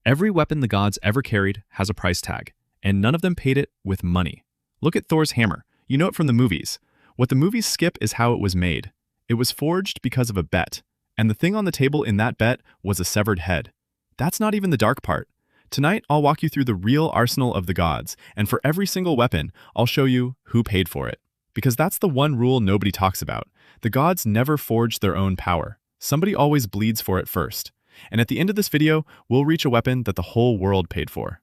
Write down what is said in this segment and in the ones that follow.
Every weapon the gods ever carried has a price tag, and none of them paid it with money. Look at Thor's hammer. You know it from the movies. What the movies skip is how it was made. It was forged because of a bet, and the thing on the table in that bet was a severed head. That's not even the dark part. Tonight, I'll walk you through the real arsenal of the gods, and for every single weapon, I'll show you who paid for it. Because that's the one rule nobody talks about. The gods never forged their own power. Somebody always bleeds for it first. And at the end of this video, we'll reach a weapon that the whole world paid for.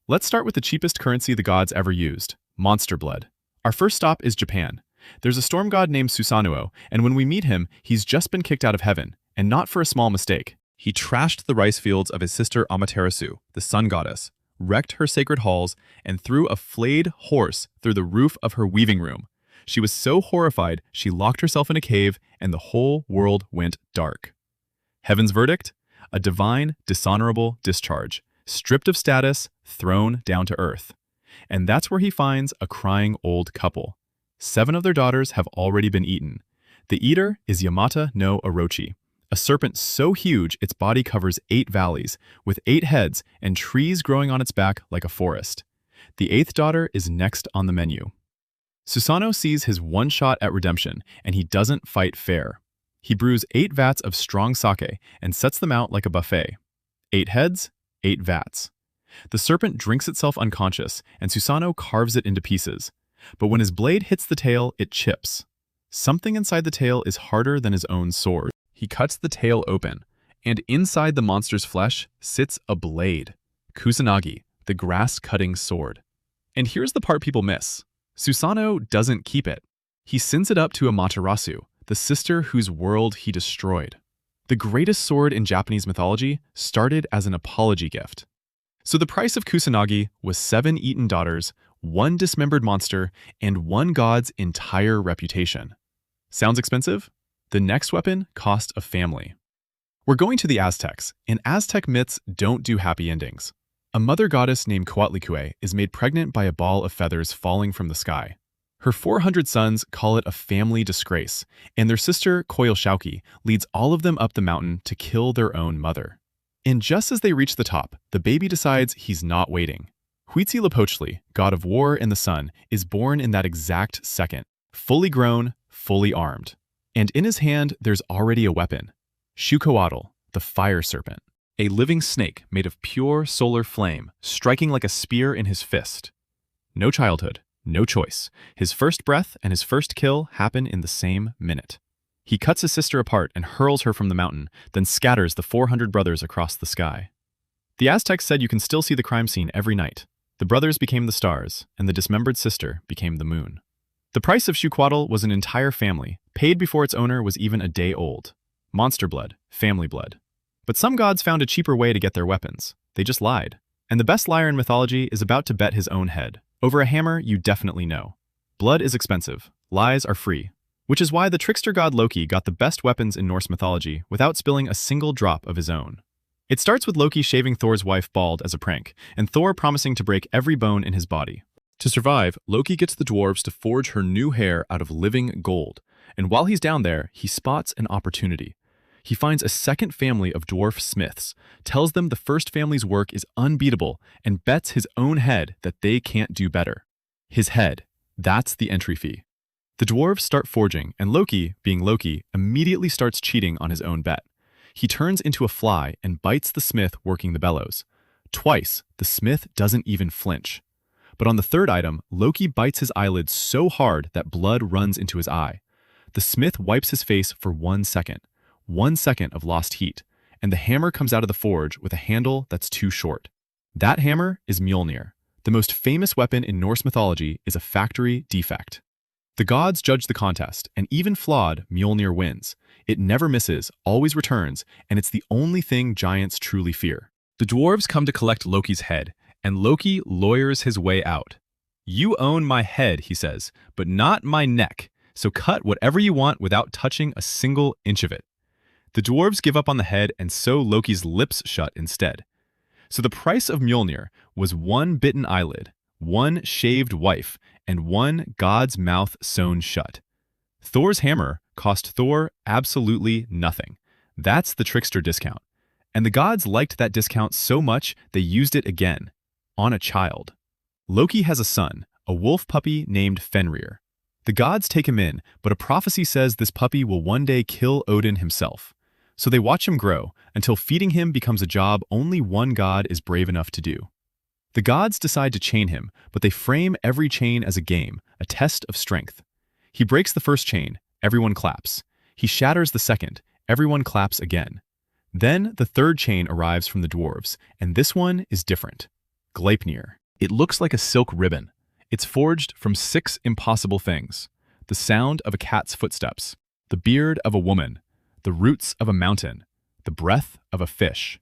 Let's start with the cheapest currency the gods ever used, monster blood. Our first stop is Japan. There's a storm god named Susanoo, and when we meet him, he's just been kicked out of heaven, and not for a small mistake. He trashed the rice fields of his sister Amaterasu, the sun goddess, wrecked her sacred halls, and threw a flayed horse through the roof of her weaving room. She was so horrified, she locked herself in a cave, and the whole world went dark. Heaven's verdict? A divine, dishonorable discharge, stripped of status, thrown down to earth. And that's where he finds a crying old couple. 7 of their daughters have already been eaten. The eater is Yamata no Orochi, a serpent so huge its body covers 8 valleys, with 8 heads and trees growing on its back like a forest. The 8th daughter is next on the menu. Susanoo sees his one shot at redemption, and he doesn't fight fair. He brews 8 vats of strong sake and sets them out like a buffet. 8 heads, 8 vats. The serpent drinks itself unconscious, and Susanoo carves it into pieces. But when his blade hits the tail, it chips. Something inside the tail is harder than his own sword. He cuts the tail open, and inside the monster's flesh sits a blade. Kusanagi, the grass-cutting sword. And here's the part people miss. Susanoo doesn't keep it. He sends it up to Amaterasu, the sister whose world he destroyed. The greatest sword in Japanese mythology started as an apology gift. So the price of Kusanagi was 7 eaten daughters, 1 dismembered monster, and 1 god's entire reputation. Sounds expensive? The next weapon cost a family. We're going to the Aztecs, and Aztec myths don't do happy endings. A mother goddess named Coatlicue is made pregnant by a ball of feathers falling from the sky. Her 400 sons call it a family disgrace, and their sister Xiuhcoatl leads all of them up the mountain to kill their own mother. And just as they reach the top, the baby decides he's not waiting. Xiuhcoatl, god of war and the sun, is born in that exact second, fully grown, fully armed. And in his hand, there's already a weapon. Xiuhcoatl, the fire serpent, a living snake made of pure solar flame, striking like a spear in his fist. No childhood, no choice. His first breath and his first kill happen in the same minute. He cuts his sister apart and hurls her from the mountain, then scatters the 400 brothers across the sky. The Aztecs said you can still see the crime scene every night. The brothers became the stars, and the dismembered sister became the moon. The price of Xiuhcoatl was an entire family, paid before its owner was even a day old. Monster blood, family blood. But some gods found a cheaper way to get their weapons. They just lied. And the best liar in mythology is about to bet his own head. Over a hammer you definitely know. Blood is expensive. Lies are free. Which is why the trickster god Loki got the best weapons in Norse mythology without spilling a single drop of his own. It starts with Loki shaving Thor's wife bald as a prank, and Thor promising to break every bone in his body. To survive, Loki gets the dwarves to forge her new hair out of living gold, and while he's down there, he spots an opportunity. He finds a second family of dwarf smiths, tells them the first family's work is unbeatable, and bets his own head that they can't do better. His head, that's the entry fee. The dwarves start forging, and Loki, being Loki, immediately starts cheating on his own bet. He turns into a fly and bites the smith working the bellows. Twice, the smith doesn't even flinch. But on the third item, Loki bites his eyelid so hard that blood runs into his eye. The smith wipes his face for 1 second. 1 second of lost heat, and the hammer comes out of the forge with a handle that's too short. That hammer is Mjolnir. The most famous weapon in Norse mythology is a factory defect. The gods judge the contest, and even Flawed, Mjolnir wins. It never misses, always returns, and it's the only thing giants truly fear. The dwarves come to collect Loki's head, and Loki lawyers his way out. "You own my head," he says, "but not my neck, so cut whatever you want without touching a single inch of it." The dwarves give up on the head and sew Loki's lips shut instead. So the price of Mjolnir was 1 bitten eyelid, 1 shaved wife, and 1 god's mouth sewn shut. Thor's hammer cost Thor absolutely nothing. That's the trickster discount. And the gods liked that discount so much they used it again, on a child. Loki has a son, a wolf puppy named Fenrir. The gods take him in, but a prophecy says this puppy will one day kill Odin himself. So they watch him grow, until feeding him becomes a job only one god is brave enough to do. The gods decide to chain him, but they frame every chain as a game, a test of strength. He breaks the first chain, everyone claps. He shatters the second, everyone claps again. Then the third chain arrives from the dwarves, and this one is different. Gleipnir. It looks like a silk ribbon. It's forged from 6 impossible things: the sound of a cat's footsteps, the beard of a woman, the roots of a mountain, the breath of a fish.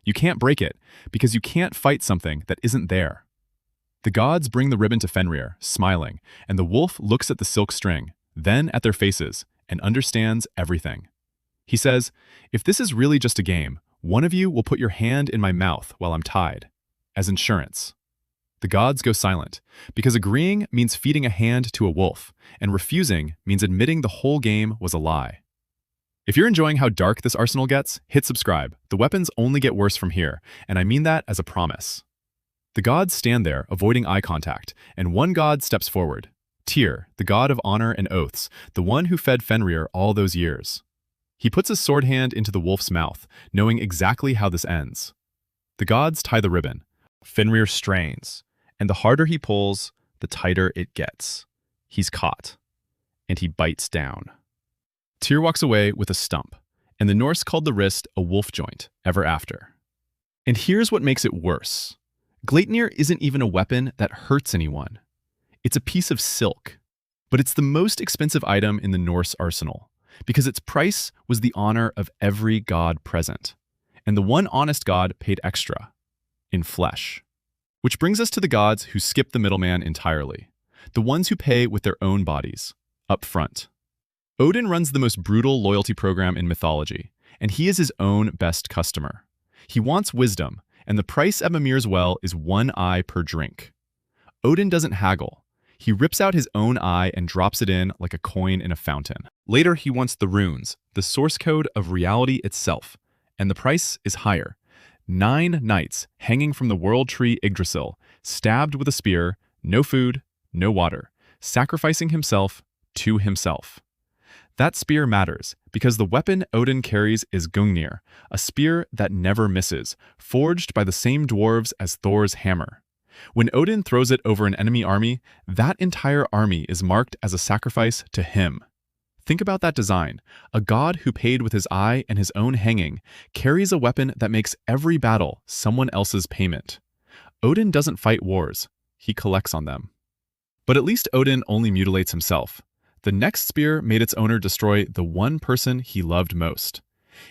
You can't break it, because you can't fight something that isn't there. The gods bring the ribbon to Fenrir, smiling, and the wolf looks at the silk string, then at their faces, and understands everything. He says, "If this is really just a game, one of you will put your hand in my mouth while I'm tied, as insurance." The gods go silent, because agreeing means feeding a hand to a wolf, and refusing means admitting the whole game was a lie. If you're enjoying how dark this arsenal gets, hit subscribe. The weapons only get worse from here, and I mean that as a promise. The gods stand there, avoiding eye contact, and one god steps forward. Tyr, the god of honor and oaths, the one who fed Fenrir all those years. He puts his sword hand into the wolf's mouth, knowing exactly how this ends. The gods tie the ribbon. Fenrir strains, and the harder he pulls, the tighter it gets. He's caught, and he bites down. Tyr walks away with a stump, and the Norse called the wrist a wolf joint ever after. And here's what makes it worse. Gleipnir isn't even a weapon that hurts anyone. It's a piece of silk, but it's the most expensive item in the Norse arsenal, because its price was the honor of every god present, and the one honest god paid extra, in flesh. Which brings us to the gods who skip the middleman entirely, the ones who pay with their own bodies, up front. Odin runs the most brutal loyalty program in mythology, and he is his own best customer. He wants wisdom, and the price at Mimir's well is 1 eye per drink. Odin doesn't haggle. He rips out his own eye and drops it in like a coin in a fountain. Later, he wants the runes, the source code of reality itself, and the price is higher. 9 knights hanging from the world tree Yggdrasil, stabbed with a spear, no food, no water, sacrificing himself to himself. That spear matters, because the weapon Odin carries is Gungnir, a spear that never misses, forged by the same dwarves as Thor's hammer. When Odin throws it over an enemy army, that entire army is marked as a sacrifice to him. Think about that design. A god who paid with his eye and his own hanging carries a weapon that makes every battle someone else's payment. Odin doesn't fight wars, he collects on them. But at least Odin only mutilates himself. The next spear made its owner destroy the one person he loved most.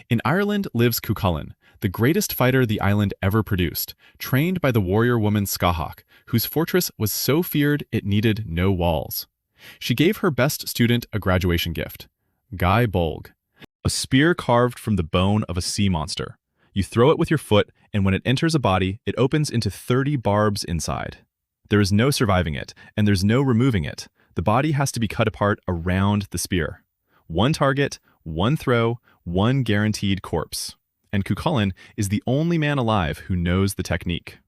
In Ireland lives Xiuhcoatl, the greatest fighter the island ever produced, trained by the warrior woman Xiuhcoatl, whose fortress was so feared it needed no walls. She gave her best student a graduation gift, Bolg, a spear carved from the bone of a sea monster. You throw it with your foot, and when it enters a body, it opens into 30 barbs inside. There is no surviving it, and there's no removing it. The body has to be cut apart around the spear. 1 target, 1 throw, 1 guaranteed corpse. And Xiuhcoatl is the only man alive who knows the technique.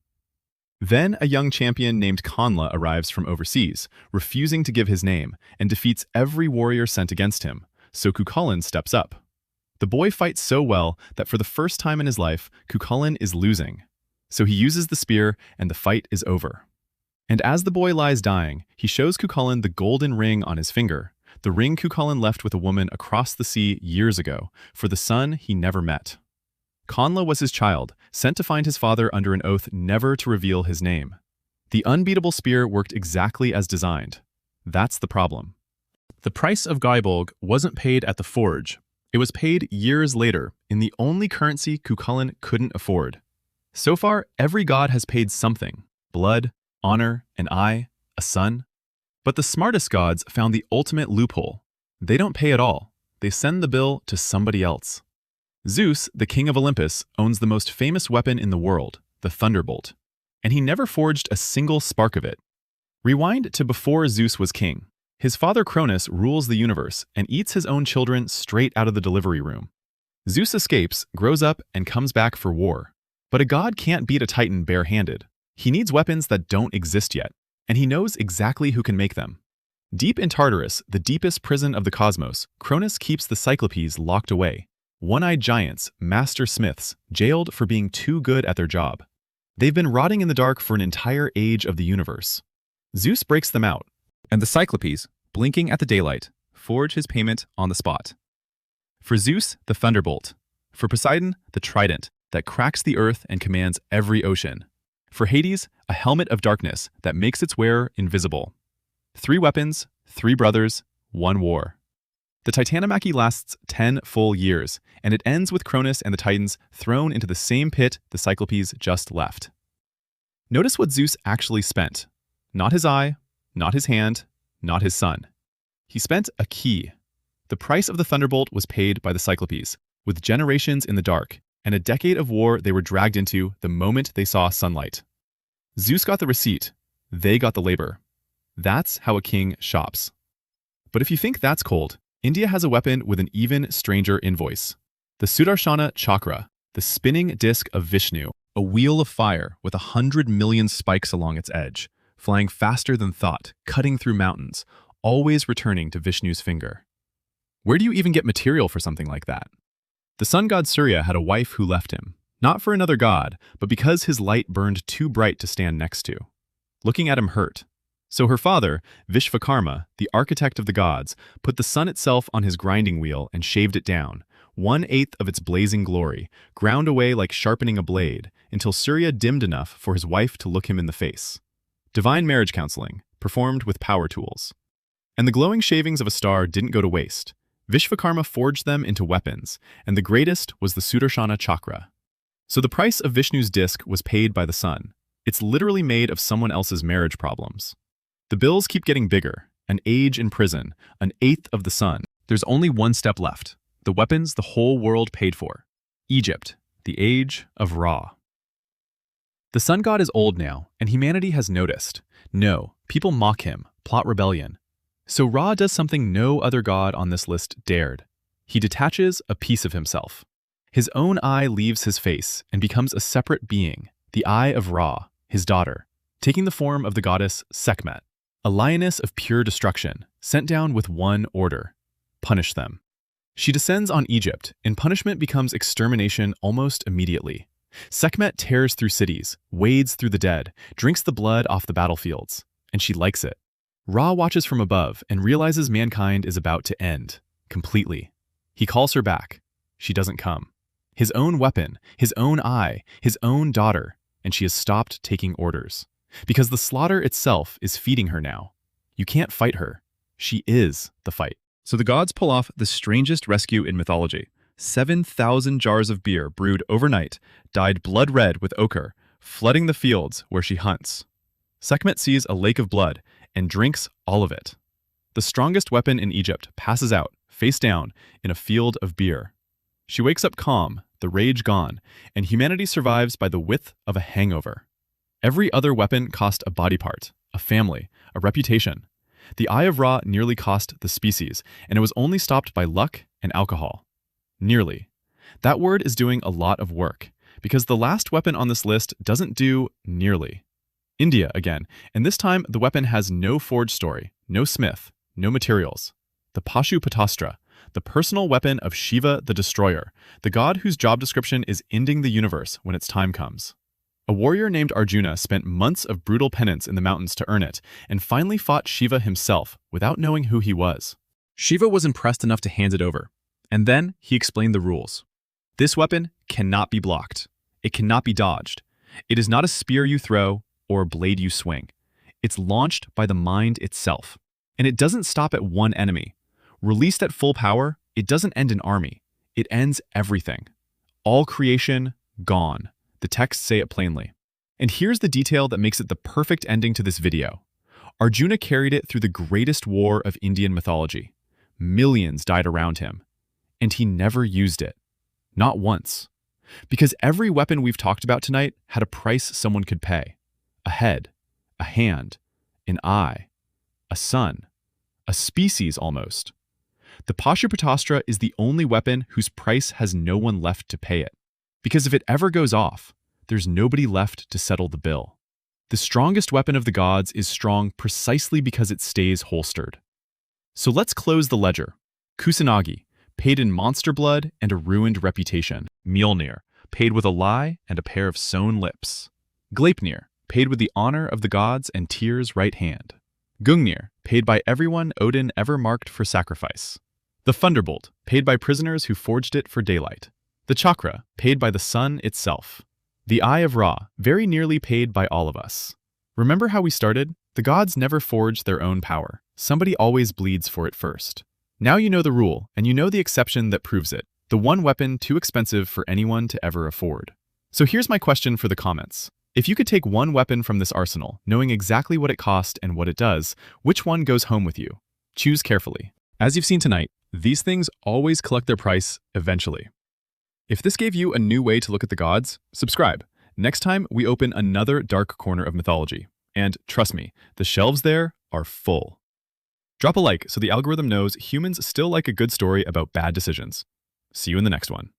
Then a young champion named Conla arrives from overseas, refusing to give his name, and defeats every warrior sent against him, so Xiuhcoatl steps up. The boy fights so well that for the first time in his life, Xiuhcoatl is losing. So he uses the spear, and the fight is over. And as the boy lies dying, he shows Xiuhcoatl the golden ring on his finger, the ring Xiuhcoatl left with a woman across the sea years ago, for the son he never met. Conla was his child, sent to find his father under an oath never to reveal his name. The unbeatable spear worked exactly as designed. That's the problem. The price of Bolg wasn't paid at the forge. It was paid years later, in the only currency Xiuhcoatl couldn't afford. So far, every god has paid something: blood, honor, an eye, a son. But the smartest gods found the ultimate loophole. They don't pay at all. They send the bill to somebody else. Zeus, the king of Olympus, owns the most famous weapon in the world, the Thunderbolt, and he never forged a single spark of it. Rewind to before Zeus was king. His father Cronus rules the universe and eats his own children straight out of the delivery room. Zeus escapes, grows up, and comes back for war. But a god can't beat a titan bare-handed. He needs weapons that don't exist yet, and he knows exactly who can make them. Deep in Tartarus, the deepest prison of the cosmos, Cronus keeps the Cyclopes locked away. One-eyed giants, master smiths, jailed for being too good at their job. They've been rotting in the dark for an entire age of the universe. Zeus breaks them out, and the Cyclopes, blinking at the daylight, forge his payment on the spot. For Zeus, the Thunderbolt. For Poseidon, the Trident that cracks the earth and commands every ocean. For Hades, a helmet of darkness that makes its wearer invisible. 3 weapons, 3 brothers, 1 war. The Titanomachy lasts 10 full years, and it ends with Cronus and the Titans thrown into the same pit the Cyclopes just left. Notice what Zeus actually spent. Not his eye, not his hand, not his son. He spent a key. The price of the Thunderbolt was paid by the Cyclopes, with generations in the dark, and a decade of war they were dragged into the moment they saw sunlight. Zeus got the receipt, they got the labor. That's how a king shops. But if you think that's cold, India has a weapon with an even stranger invoice. The Sudarshana Chakra, the spinning disc of Vishnu, a wheel of fire with 100 million spikes along its edge, flying faster than thought, cutting through mountains, always returning to Vishnu's finger. Where do you even get material for something like that? The sun god Surya had a wife who left him, not for another god, but because his light burned too bright to stand next to. Looking at him hurt. So her father, Vishvakarma, the architect of the gods, put the sun itself on his grinding wheel and shaved it down, 1/8 of its blazing glory, ground away like sharpening a blade, until Surya dimmed enough for his wife to look him in the face. Divine marriage counseling, performed with power tools. And the glowing shavings of a star didn't go to waste. Vishvakarma forged them into weapons, and the greatest was the Sudarshana Chakra. So the price of Vishnu's disc was paid by the sun. It's literally made of someone else's marriage problems. The bills keep getting bigger, an age in prison, 1/8 of the sun. There's only one step left, the weapons the whole world paid for. Egypt, the age of Ra. The sun god is old now, and humanity has noticed. No, people mock him, plot rebellion. So Ra does something no other god on this list dared. He detaches a piece of himself. His own eye leaves his face and becomes a separate being, the eye of Ra, his daughter, taking the form of the goddess Sekhmet, a lioness of pure destruction, sent down with one order: punish them. She descends on Egypt, and punishment becomes extermination almost immediately. Sekhmet tears through cities, wades through the dead, drinks the blood off the battlefields, and she likes it. Ra watches from above and realizes mankind is about to end, completely. He calls her back. She doesn't come. His own weapon, his own eye, his own daughter, and she has stopped taking orders. Because the slaughter itself is feeding her now. You can't fight her. She is the fight. So the gods pull off the strangest rescue in mythology. 7,000 jars of beer brewed overnight, dyed blood red with ochre, flooding the fields where she hunts. Sekhmet sees a lake of blood and drinks all of it. The strongest weapon in Egypt passes out, face down, in a field of beer. She wakes up calm, the rage gone, and humanity survives by the width of a hangover. Every other weapon cost a body part, a family, a reputation. The Eye of Ra nearly cost the species, and it was only stopped by luck and alcohol. Nearly. That word is doing a lot of work, because the last weapon on this list doesn't do nearly. India again, and this time the weapon has no forge story, no smith, no materials. The Pashupatastra, the personal weapon of Shiva the Destroyer, the god whose job description is ending the universe when its time comes. A warrior named Arjuna spent months of brutal penance in the mountains to earn it, and finally fought Shiva himself without knowing who he was. Shiva was impressed enough to hand it over, and then he explained the rules. This weapon cannot be blocked. It cannot be dodged. It is not a spear you throw or a blade you swing. It's launched by the mind itself. And it doesn't stop at one enemy. Released at full power, it doesn't end an army. It ends everything. All creation, gone. The texts say it plainly. And here's the detail that makes it the perfect ending to this video. Arjuna carried it through the greatest war of Indian mythology. Millions died around him. And he never used it. Not once. Because every weapon we've talked about tonight had a price someone could pay. A head, a hand, an eye, a son, a species almost. The Pashupatastra is the only weapon whose price has no one left to pay it. Because if it ever goes off, there's nobody left to settle the bill. The strongest weapon of the gods is strong precisely because it stays holstered. So let's close the ledger. Kusanagi, paid in monster blood and a ruined reputation. Mjolnir, paid with a lie and a pair of sewn lips. Gleipnir, paid with the honor of the gods and Tyr's right hand. Gungnir, paid by everyone Odin ever marked for sacrifice. The Thunderbolt, paid by prisoners who forged it for daylight. The Chakra, paid by the sun itself. The Eye of Ra, very nearly paid by all of us. Remember how we started? The gods never forged their own power. Somebody always bleeds for it first. Now you know the rule, and you know the exception that proves it. The one weapon too expensive for anyone to ever afford. So here's my question for the comments. If you could take one weapon from this arsenal, knowing exactly what it cost and what it does, which one goes home with you? Choose carefully. As you've seen tonight, these things always collect their price eventually. If this gave you a new way to look at the gods, subscribe. Next time, we open another dark corner of mythology. And trust me, the shelves there are full. Drop a like so the algorithm knows humans still like a good story about bad decisions. See you in the next one.